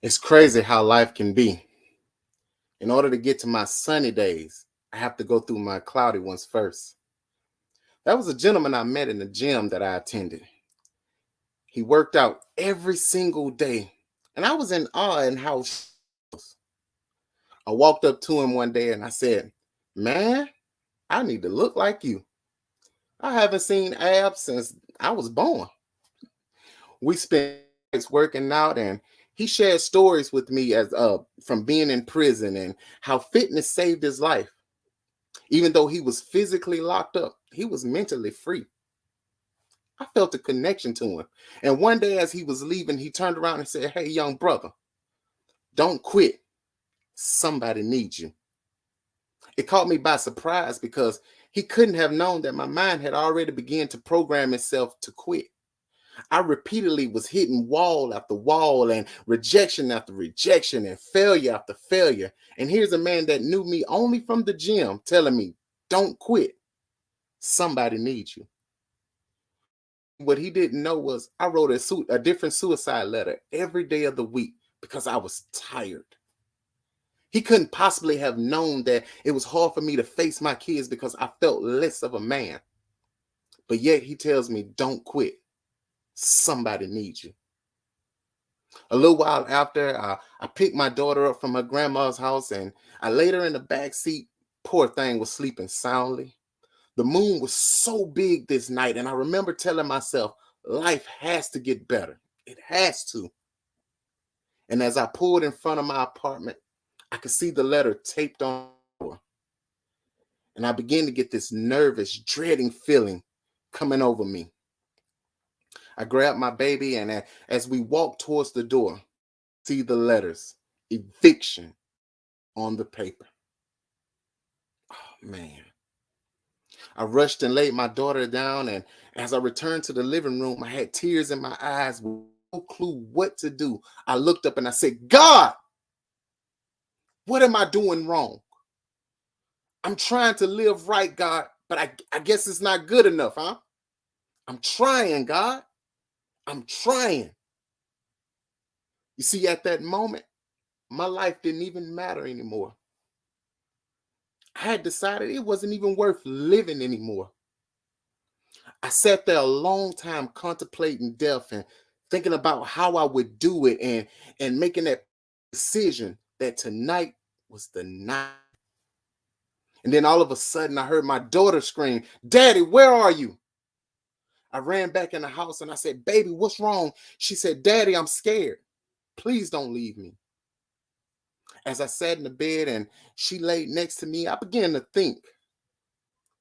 It's crazy how life can be. In order to get to my sunny days, I have to go through my cloudy ones first. That was a gentleman I met in the gym that I attended. He worked out every single day, and I was in awe in how I walked up to him one day and I said, "Man, I need to look like you. I haven't seen abs since I was born." We spent nights working out, and he shared stories with me as from being in prison and how fitness saved his life. Even though he was physically locked up, he was mentally free. I felt a connection to him. And one day as he was leaving, he turned around and said, "Hey, young brother, don't quit. Somebody needs you." It caught me by surprise because he couldn't have known that my mind had already begun to program itself to quit. I repeatedly was hitting wall after wall and rejection after rejection and failure after failure. And here's a man that knew me only from the gym telling me, "Don't quit. Somebody needs you." What he didn't know was I wrote a different suicide letter every day of the week because I was tired. He couldn't possibly have known that it was hard for me to face my kids because I felt less of a man. But yet he tells me, "Don't quit. Somebody needs you." A little while after, I picked my daughter up from her grandma's house and I laid her in the back seat. Poor thing was sleeping soundly. The moon was so big this night, and I remember telling myself, life has to get better. It has to. And as I pulled in front of my apartment, I could see the letter taped on the door. And I began to get this nervous, dreading feeling coming over me. I grabbed my baby, and as we walked towards the door, see the letters, eviction, on the paper. Oh, man. I rushed and laid my daughter down, and as I returned to the living room, I had tears in my eyes with no clue what to do. I looked up and I said, "God, what am I doing wrong? I'm trying to live right, God, but I guess it's not good enough, huh? I'm trying, God. I'm trying." You see, at that moment, my life didn't even matter anymore. I had decided it wasn't even worth living anymore. I sat there a long time contemplating death and thinking about how I would do it and making that decision that tonight was the night. And then all of a sudden I heard my daughter scream, "Daddy, where are you?" I ran back in the house and I said, "Baby, what's wrong?" She said, "Daddy, I'm scared. Please don't leave me." As I sat in the bed and she laid next to me, I began to think,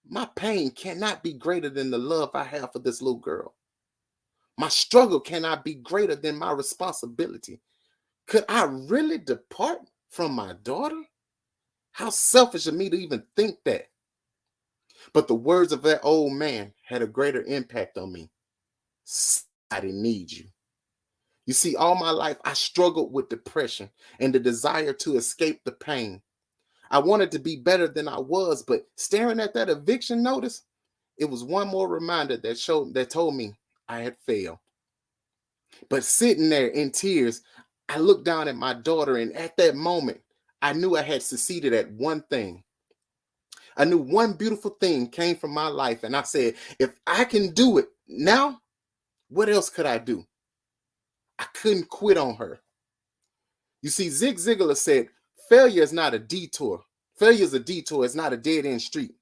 my pain cannot be greater than the love I have for this little girl. My struggle cannot be greater than my responsibility. Could I really depart from my daughter? How selfish of me to even think that. But the words of that old man had a greater impact on me. Somebody needs you. You see, all my life I struggled with depression and the desire to escape the pain. I wanted to be better than I was, but staring at that eviction notice, it was one more reminder that told me I had failed. But sitting there in tears, I looked down at my daughter, and at that moment, I knew I had succeeded at one thing. I knew one beautiful thing came from my life, and I said, if I can do it now, what else could I do? I couldn't quit on her. You see, Zig Ziglar said, failure is not a detour. Failure is a detour, it's not a dead end street.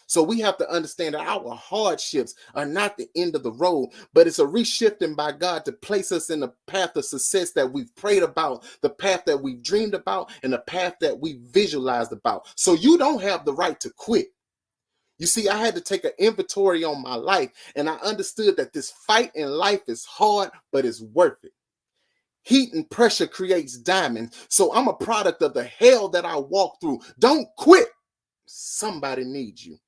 So we have to understand that our hardships are not the end of the road, but it's a reshifting by God to place us in the path of success that we've prayed about, the path that we've dreamed about, and the path that we visualized about. So you don't have the right to quit. You see, I had to take an inventory on my life, and I understood that this fight in life is hard, but it's worth it. Heat and pressure creates diamonds. So I'm a product of the hell that I walk through. Don't quit. Somebody needs you.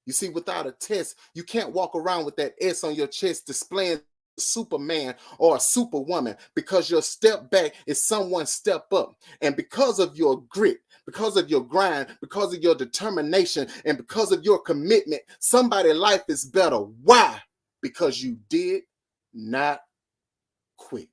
You see, without a test, you can't walk around with that S on your chest displaying Superman or a superwoman, because your step back is someone's step up. And because of your grit, because of your grind, because of your determination, and because of your commitment, somebody's life is better. Why? Because you did not quit.